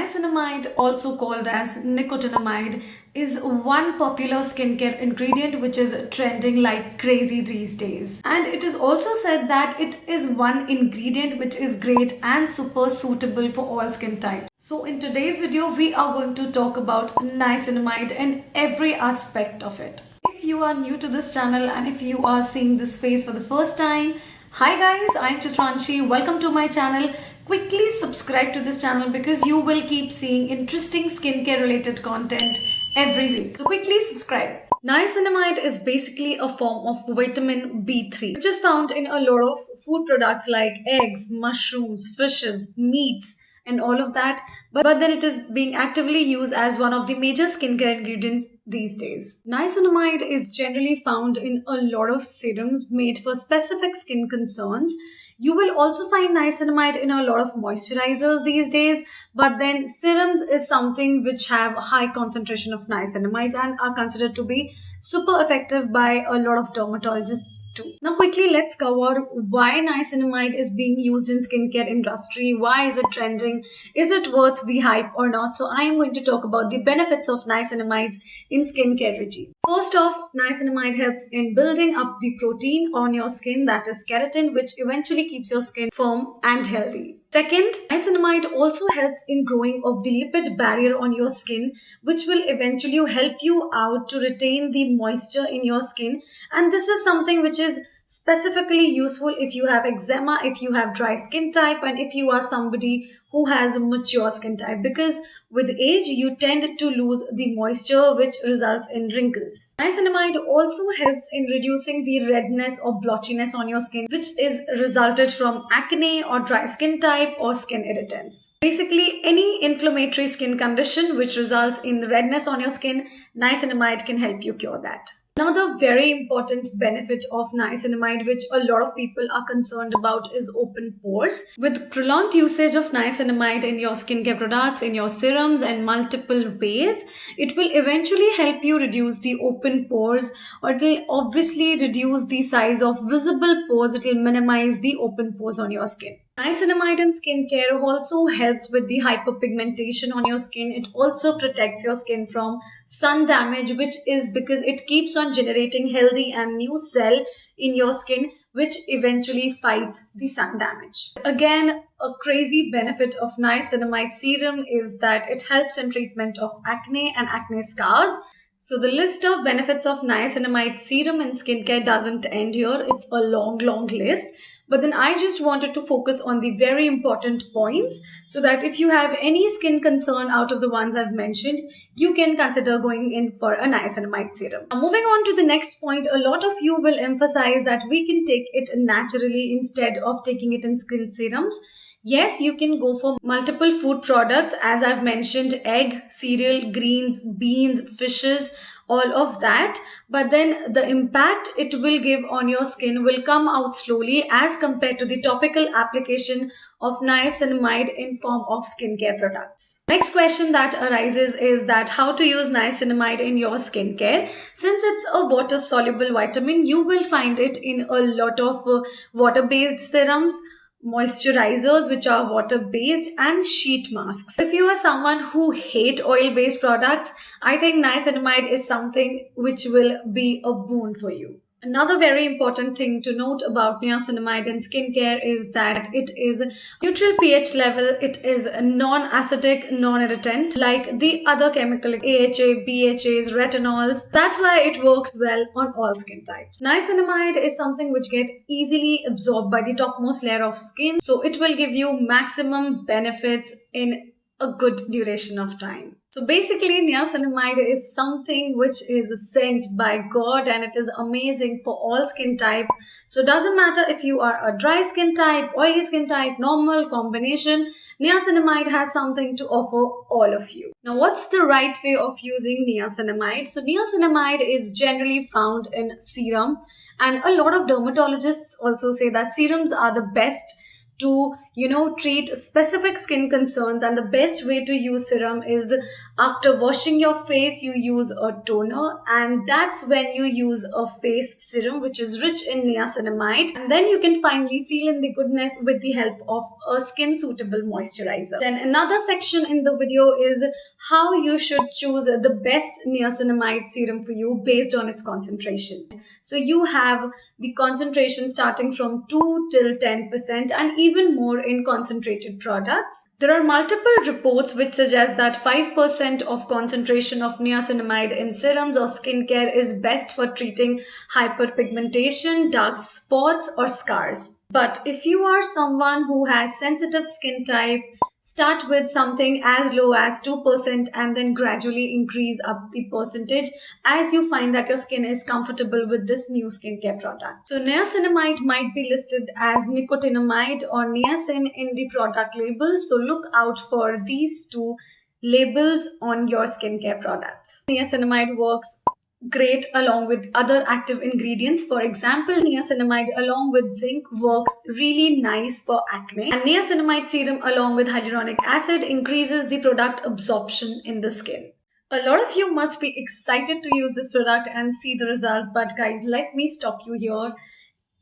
Niacinamide, also called as nicotinamide, is one popular skincare ingredient which is trending like crazy these days. And it is also said that it is one ingredient which is great and super suitable for all skin types. So in today's video, we are going to talk about niacinamide and every aspect of it. If you are new to this channel and if you are seeing this face for the first time, hi guys, I'm Chitranshi. Welcome to my channel. Quickly subscribe to this channel because you will keep seeing interesting skincare related content every week. So quickly subscribe. Niacinamide is basically a form of vitamin B3, which is found in a lot of food products like eggs, mushrooms, fishes, meats, and all of that. But then it is being actively used as one of the major skincare ingredients these days. Niacinamide is generally found in a lot of serums made for specific skin concerns. You will also find niacinamide in a lot of moisturizers these days, but then serums is something which have a high concentration of niacinamide and are considered to be super effective by a lot of dermatologists too. Now quickly let's cover why niacinamide is being used in skincare industry, why is it trending, is it worth the hype or not. So I am going to talk about the benefits of niacinamides in skincare regime. First off, niacinamide helps in building up the protein on your skin, that is keratin, which eventually keeps your skin firm and healthy. Second, niacinamide also helps in growing of the lipid barrier on your skin, which will eventually help you out to retain the moisture in your skin. And this is something which is specifically useful if you have eczema, if you have dry skin type, and if you are somebody who has a mature skin type, because with age you tend to lose the moisture, which results in wrinkles. Niacinamide also helps in reducing the redness or blotchiness on your skin, which is resulted from acne or dry skin type or skin irritants. Basically, any inflammatory skin condition which results in redness on your skin, niacinamide can help you cure that. Another very important benefit of niacinamide, which a lot of people are concerned about, is open pores. With prolonged usage of niacinamide in your skincare products, in your serums, and multiple ways, it will eventually help you reduce the open pores, or it will obviously reduce the size of visible pores. It will minimize the open pores on your skin. Niacinamide in skincare also helps with the hyperpigmentation on your skin. It also protects your skin from sun damage, which is because it keeps on generating healthy and new cell in your skin, which eventually fights the sun damage. Again, a crazy benefit of niacinamide serum is that it helps in treatment of acne and acne scars. So the list of benefits of niacinamide serum in skincare doesn't end here. It's a long list. But then I just wanted to focus on the very important points so that if you have any skin concern out of the ones I've mentioned, you can consider going in for a niacinamide serum. Now, moving on to the next point, a lot of you will emphasize that we can take it naturally instead of taking it in skin serums. Yes, you can go for multiple food products, as I've mentioned, egg, cereal, greens, beans, fishes, all of that. But then the impact it will give on your skin will come out slowly as compared to the topical application of niacinamide in form of skincare products. Next question that arises is that how to use niacinamide in your skincare. Since it's a water-soluble vitamin, you will find it in a lot of water-based serums, moisturizers which are water based, and sheet masks. If you are someone who hate oil based products, I think niacinamide is something which will be a boon for you. Another very important thing to note about niacinamide in skincare is that it is neutral pH level. It is non-acidic, non-irritant like the other chemical AHA, BHAs, retinols. That's why it works well on all skin types. Niacinamide is something which gets easily absorbed by the topmost layer of skin, so it will give you maximum benefits in a good duration of time. So basically, niacinamide is something which is sent by God, and it is amazing for all skin type. So it doesn't matter if you are a dry skin type, oily skin type, normal, combination, niacinamide has something to offer all of you. Now, what's the right way of using niacinamide? So niacinamide is generally found in serum, and a lot of dermatologists also say that serums are the best to treat specific skin concerns. And the best way to use serum is after washing your face, you use a toner, and that's when you use a face serum which is rich in niacinamide. And then you can finally seal in the goodness with the help of a skin suitable moisturizer. Then another section in the video is how you should choose the best niacinamide serum for you based on its concentration. So you have the concentration starting from 2 till 10% and even more in concentrated products. There are multiple reports which suggest that 5% of concentration of niacinamide in serums or skincare is best for treating hyperpigmentation, dark spots, or scars. But if you are someone who has sensitive skin type, start with something as low as 2% and then gradually increase up the percentage as you find that your skin is comfortable with this new skincare product. So niacinamide might be listed as nicotinamide or niacin in the product label. So look out for these two labels on your skincare products. Niacinamide works great along with other active ingredients. For example, niacinamide along with zinc works really nice for acne, and niacinamide serum along with hyaluronic acid increases the product absorption in the skin. A lot of you must be excited to use this product and see the results, but guys, let me stop you here.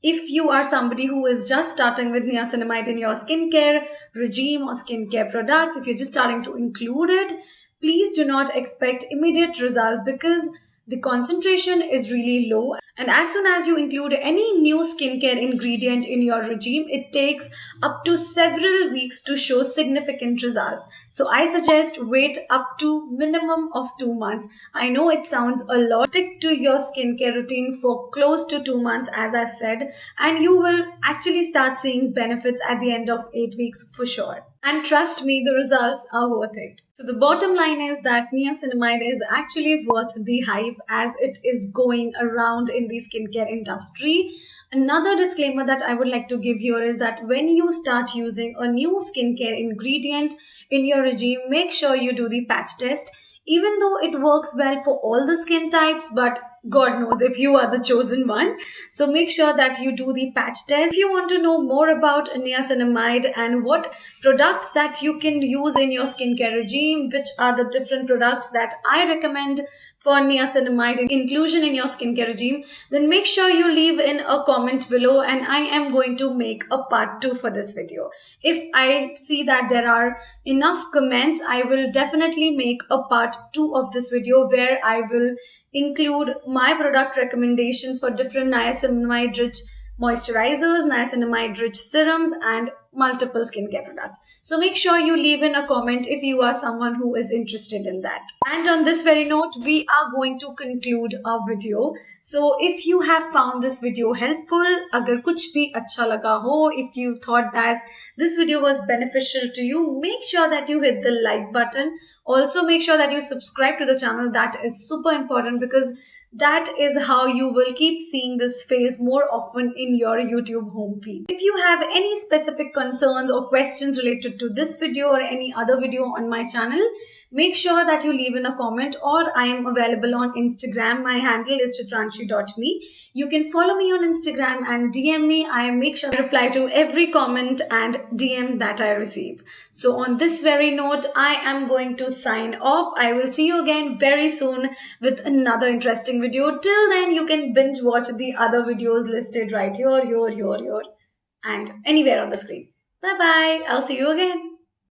If you are somebody who is just starting with niacinamide in your skincare regime or skincare products, if you're just starting to include it, please do not expect immediate results because the concentration is really low, and as soon as you include any new skincare ingredient in your regime, it takes up to several weeks to show significant results. So I suggest wait up to minimum of 2 months. I know it sounds a lot. Stick to your skincare routine for close to 2 months, as I've said, and you will actually start seeing benefits at the end of 8 weeks for sure. And trust me, the results are worth it. So the bottom line is that niacinamide is actually worth the hype as it is going around in the skincare industry. Another disclaimer that I would like to give here is that when you start using a new skincare ingredient in your regime, make sure you do the patch test. Even though it works well for all the skin types, but God knows if you are the chosen one. So make sure that you do the patch test. If you want to know more about niacinamide and what products that you can use in your skincare regime, which are the different products that I recommend for niacinamide inclusion in your skincare regime, then make sure you leave in a comment below and I am going to make a part 2 for this video. If I see that there are enough comments, I will definitely make a part 2 of this video where I will include my product recommendations for different niacinamide rich moisturizers, niacinamide rich serums, and multiple skincare products. So make sure you leave in a comment if you are someone who is interested in that. And on this very note, we are going to conclude our video. So if you have found this video helpful, agar kuch bhi acha laga ho, if you thought that this video was beneficial to you, make sure that you hit the like button. Also make sure that you subscribe to the channel. That is super important because that is how you will keep seeing this face more often in your YouTube home feed. If you have any specific concerns or questions related to this video or any other video on my channel, make sure that you leave in a comment, or I am available on Instagram. My handle is chitranshi.me. You can follow me on Instagram and DM me. I make sure I reply to every comment and DM that I receive. So on this very note, I am going to sign off. I will see you again very soon with another interesting video. Till then, you can binge watch the other videos listed right here, and anywhere on the screen. Bye bye. I'll see you again.